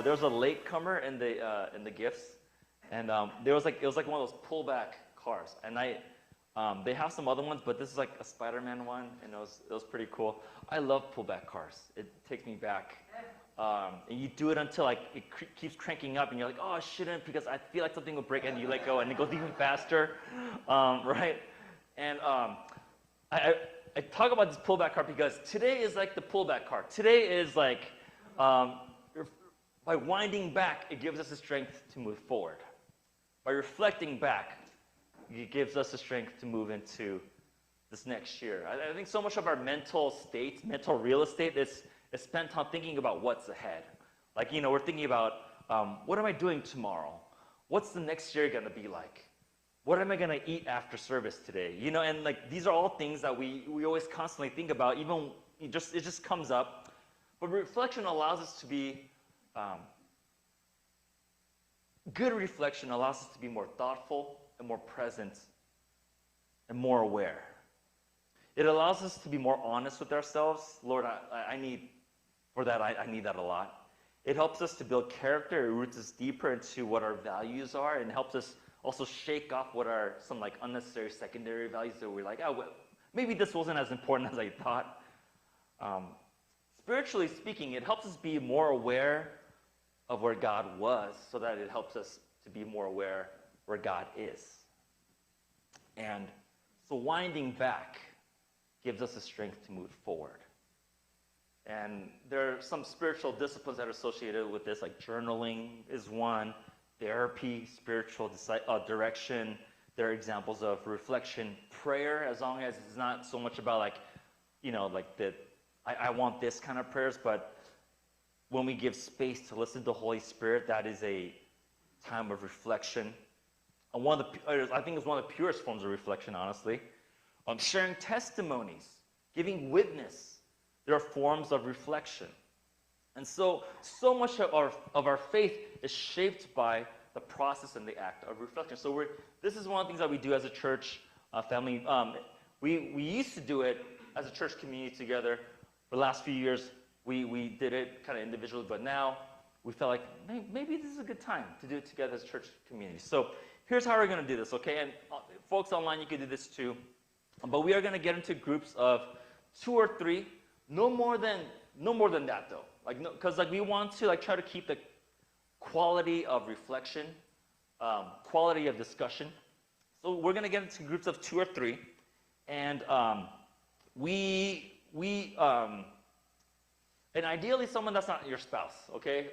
there was a latecomer in the gifts, and it was like one of those pullback cars, and they have some other ones, but this is like a Spider-Man one, and it was pretty cool. I love pullback cars. It takes me back. And you do it until like it keeps cranking up, and you're like, oh, I shouldn't, because I feel like something will break, and you let go, and it goes even faster, right? And I talk about this pullback car because today is like the pullback car. Today is like, by winding back, it gives us the strength to move forward. By reflecting back, it gives us the strength to move into this next year. I think so much of our mental state, mental real estate is spent on thinking about what's ahead. Like, we're thinking about, what am I doing tomorrow? What's the next year going to be like? What am I going to eat after service today? And like, these are all things that we always constantly think about, even it just comes up. But reflection allows us to be, good reflection allows us to be more thoughtful and more present and more aware. It allows us to be more honest with ourselves. Lord, I need that a lot. It helps us to build character. It roots us deeper into what our values are, and helps us also shake off what are some like unnecessary secondary values that we're like, oh, well, maybe this wasn't as important as I thought. Spiritually speaking, it helps us be more aware of where God was, so that it helps us to be more aware where God is. And so winding back gives us the strength to move forward. And there are some spiritual disciplines that are associated with this, like journaling is one, therapy, spiritual direction. There are examples of reflection, prayer, as long as it's not so much about like, I want this kind of prayers, but when we give space to listen to the Holy Spirit, that is a time of reflection. And I think it's one of the purest forms of reflection, honestly. Sharing testimonies, giving witness. There are forms of reflection. And so much of our faith is shaped by the process and the act of reflection. So this is one of the things that we do as a church family. We used to do it as a church community together. For the last few years, we did it kind of individually, but now we felt like maybe this is a good time to do it together as a church community. So here's how we're going to do this, okay? And folks online, you can do this too. But we are going to get into groups of 2 or 3. No more than that, though. Because we want to try to keep the quality of reflection, quality of discussion. So we're going to get into groups of 2 or 3, and and ideally someone that's not your spouse, okay?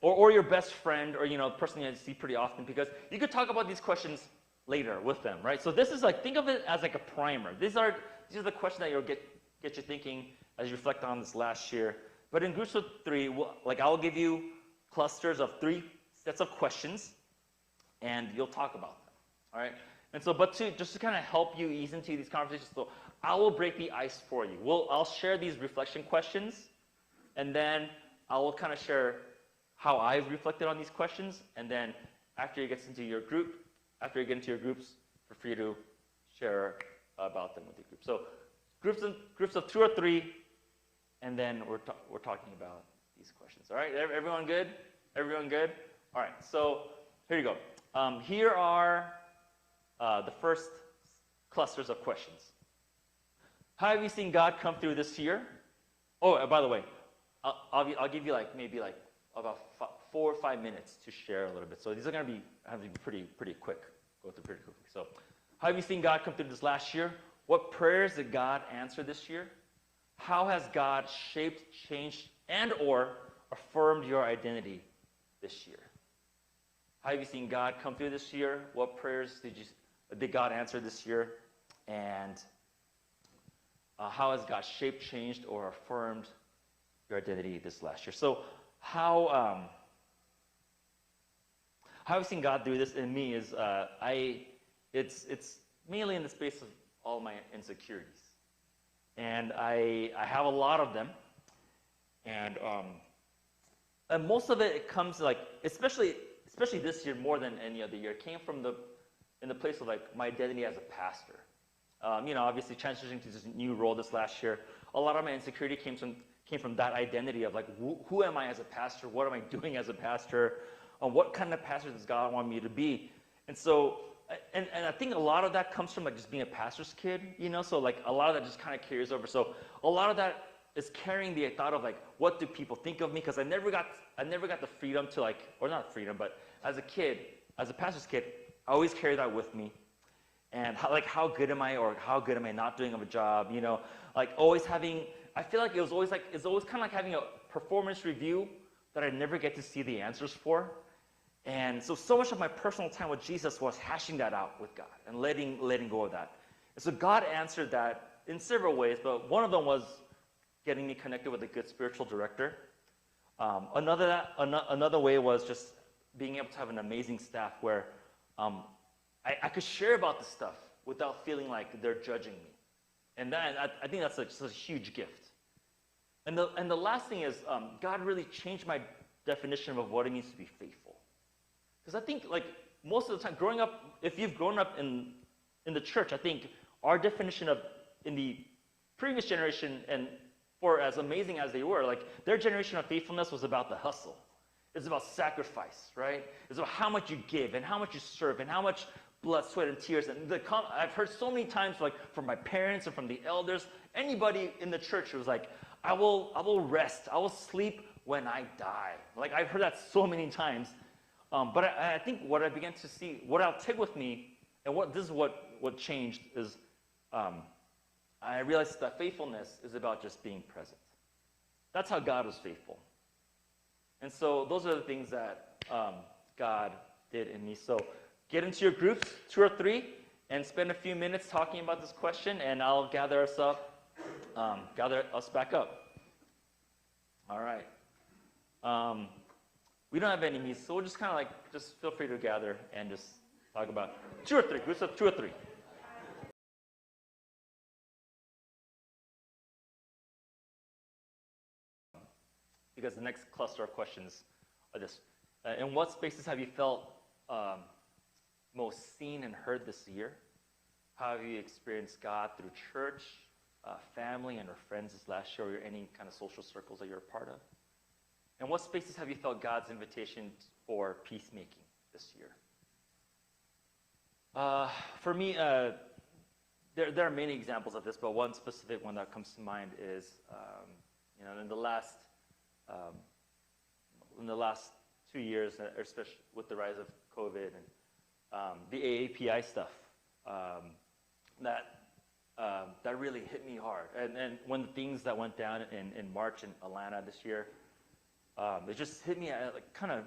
Or your best friend, or the person you see pretty often, because you could talk about these questions later with them, right? So this is think of it as like a primer. These are the questions that you'll get you thinking as you reflect on this last year. But in groups of 3, I'll give you clusters of 3 sets of questions, and you'll talk about them, all right? And so, just to kind of help you ease into these conversations, so I will break the ice for you. I'll share these reflection questions, and then I will kind of share how I've reflected on these questions, and then after you get into your groups, feel free to share about them with your group. So groups of 2 or 3, and then we're talking about these questions. All right, everyone good? Everyone good? All right, so here you go. Here are the first clusters of questions. How have you seen God come through this year? Oh, by the way, I'll give you maybe about 4 or 5 minutes to share a little bit. So these are going to be pretty quick. Go through pretty quickly. So, how have you seen God come through this last year? What prayers did God answer this year? How has God shaped, changed, and/or affirmed your identity this year? How have you seen God come through this year? What prayers did God answer this year? And how has God shaped, changed, or affirmed your identity this last year? So how I've seen God do this in me is it's mainly in the space of all my insecurities, and I have a lot of them, and most of it comes especially this year more than any other year, came from in the place of my identity as a pastor. Obviously transitioning to this new role this last year, a lot of my insecurity came came from that identity of like, who am I as a pastor? What am I doing as a pastor? What kind of pastor does God want me to be? And so, and I think a lot of that comes from like just being a pastor's kid, you know? So like a lot of that just kind of carries over. So a lot of that is carrying the thought of like, what do people think of me? Because I never got the freedom to like, or not freedom, but as a kid, as a pastor's kid, I always carried that with me. And how good am I, or how good am I not doing of a job? You know, like always having, I feel like it's always kind of like having a performance review that I never get to see the answers for. And so much of my personal time with Jesus was hashing that out with God and letting go of that. And so God answered that in several ways, but one of them was getting me connected with a good spiritual director. Another way was just being able to have an amazing staff where I could share about this stuff without feeling like they're judging me. And that, I think that's a huge gift. And the last thing is, God really changed my definition of what it means to be faithful. Because I think, like, most of the time, growing up, if you've grown up in the church, I think our definition of, in the previous generation, and for as amazing as they were, like, their generation of faithfulness was about the hustle. It's about sacrifice, right? It's about how much you give, and how much you serve, and how much blood, sweat, and tears. And I've heard so many times, like, from my parents and from the elders, anybody in the church who was like, I will rest, I will sleep when I die. Like, I've heard that so many times. But I think what I began to see, what I'll take with me, and this is what changed, is I realized that faithfulness is about just being present. That's how God was faithful. And so those are the things that God did in me. So get into your groups, 2 or 3, and spend a few minutes talking about this question, and I'll gather us back up. All right. We don't have any music, so we'll just kind of just feel free to gather and just talk about 2 or 3, groups of 2 or 3. Because the next cluster of questions are this. In what spaces have you felt most seen and heard this year? How have you experienced God through church, family, and or friends this last year, or any kind of social circles that you're a part of? And what spaces have you felt God's invitation for peacemaking this year? For me, there are many examples of this, but one specific one that comes to mind is, in the last 2 years, especially with the rise of COVID and the AAPI stuff, that really hit me hard. And when the things that went down in March in Atlanta this year, it just hit me at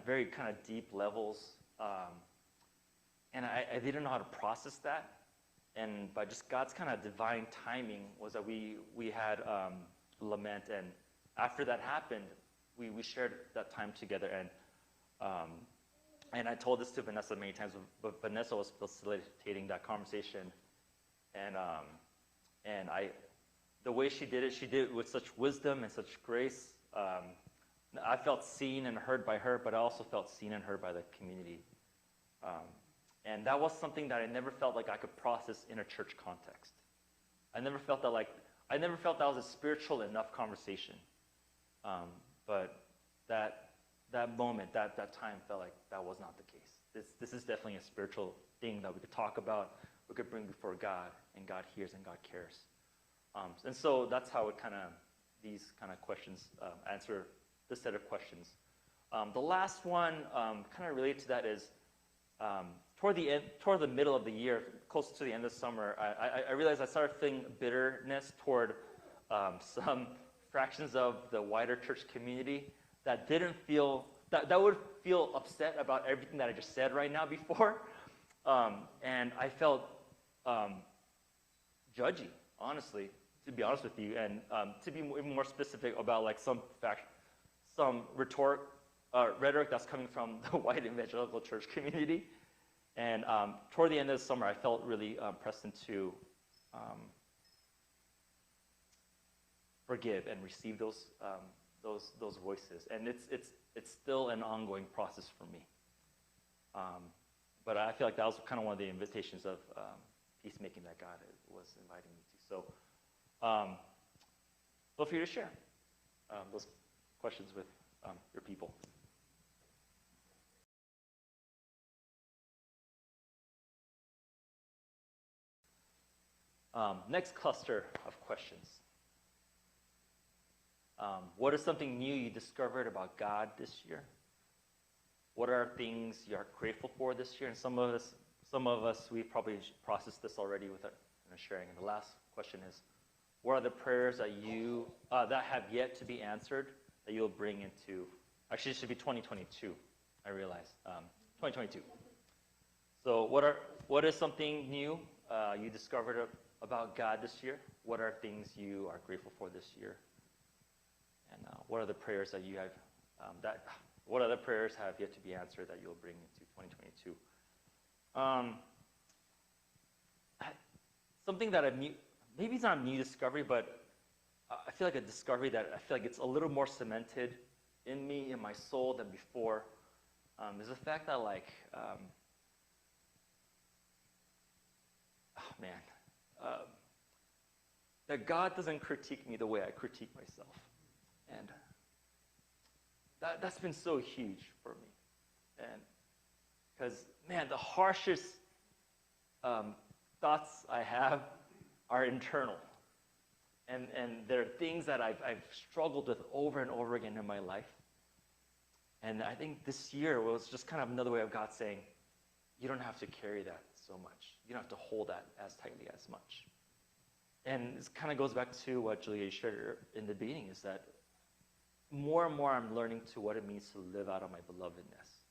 very deep levels, and I didn't know how to process that. And by just God's kind of divine timing was that we had lament, and after that happened, we shared that time together. And I told this to Vanessa many times, but Vanessa was facilitating that conversation, and the way she did it with such wisdom and such grace. I felt seen and heard by her, but I also felt seen and heard by the community. And that was something that I never felt like I could process in a church context. I never felt that was a spiritual enough conversation. But that moment, that time felt like that was not the case. This is definitely a spiritual thing that we could talk about, we could bring before God, and God hears and God cares. And so that's how these kind of questions answer this set of questions. The last one, kind of related to that, is toward the middle of the year, close to the end of summer, I realized I started feeling bitterness toward some fractions of the wider church community that would feel upset about everything that I just said right now before, and I felt judgy, honestly, to be honest with you, and to be more specific about some rhetoric that's coming from the white evangelical church community. And toward the end of the summer, I felt really pressed into forgive and receive those voices. And it's still an ongoing process for me. But I feel like that was kind of one of the invitations of peacemaking that God was inviting me to. So feel free to share. those questions with your people. Next cluster of questions. What is something new you discovered about God this year? What are things you are grateful for this year? And some of us, we probably processed this already with sharing. And the last question is, what are the prayers that you that have yet to be answered that you'll bring into? Actually, it should be 2022. I realize 2022. So, what is something new you discovered about God this year? What are things you are grateful for this year? And what are the prayers that you have what other prayers have yet to be answered that you'll bring into 2022? Something that maybe it's not a new discovery, but I feel like a discovery that I feel like it's a little more cemented in me, in my soul than before, is the fact that that God doesn't critique me the way I critique myself. And that's been so huge for me. And because, man, the harshest thoughts I have are internal. And they're things that I've struggled with over and over again in my life. And I think this year was just kind of another way of God saying, you don't have to carry that so much. You don't have to hold that as tightly as much. And this kind of goes back to what Julia shared in the beginning, is that more and more I'm learning to what it means to live out of my belovedness.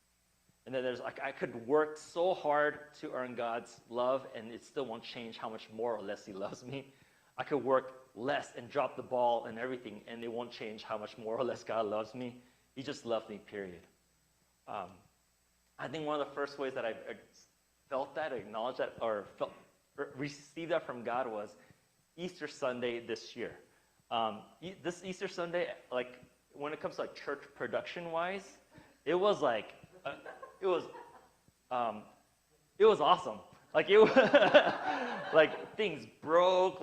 And then there's I could work so hard to earn God's love, and it still won't change how much more or less he loves me. I could work less and drop the ball and everything, and it won't change how much more or less God loves me. He just loves me, period. I think one of the first ways that I felt that, acknowledged that, or received that from God was Easter Sunday this year. This Easter Sunday, when it comes to church production-wise, it was it was awesome. Things broke,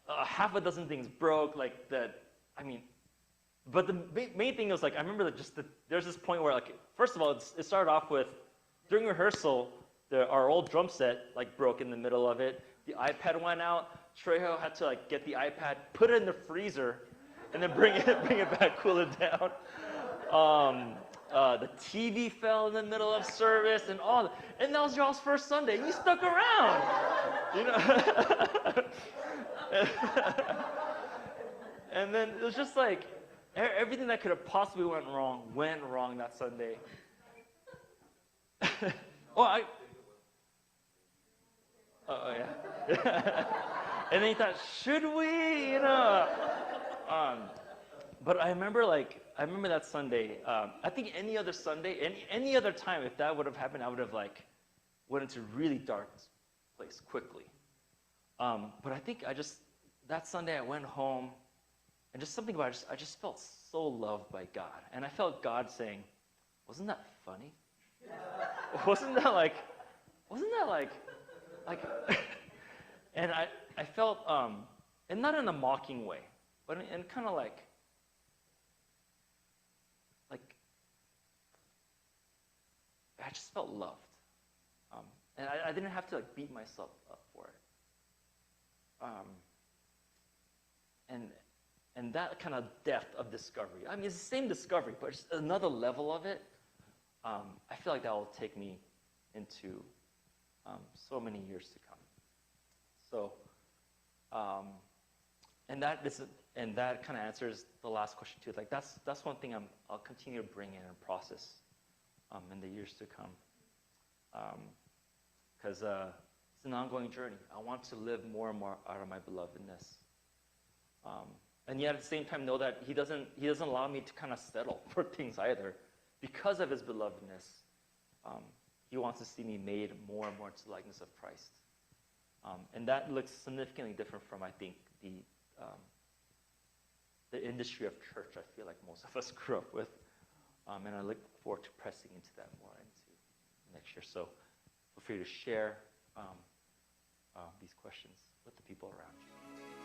half a dozen things broke, but the main thing was I remember that there's this point where first of all, it started off with, during rehearsal, our old drum set broke in the middle of it. The iPad went out. Trejo had to get the iPad, put it in the freezer, and then bring it back, cool it down. The TV fell in the middle of service, and that was y'all's first Sunday. You stuck around, And then it was just everything that could have possibly went wrong that Sunday. Yeah. And then he thought, should we, But I remember that Sunday. I think any other Sunday, any other time, if that would have happened, I would have went into a really dark place quickly. But I think that Sunday I went home, and just something about it, I just felt so loved by God. And I felt God saying, wasn't that funny? Wasn't that and I felt, and not in a mocking way, but in kind of I just felt loved. And I didn't have to beat myself up for it. And that kind of depth of discovery. I mean, it's the same discovery, but just another level of it. I feel like that will take me into so many years to come. So, and that kind of answers the last question too. That's one thing I'll continue to bring in and process in the years to come, because it's an ongoing journey. I want to live more and more out of my belovedness, and yet at the same time know that He doesn't allow me to kind of settle for things either, because of His belovedness. He wants to see me made more and more to the likeness of Christ. And that looks significantly different from, I think, the industry of church I feel like most of us grew up with. And I look forward to pressing into that more into next year. So feel free to share these questions with the people around you.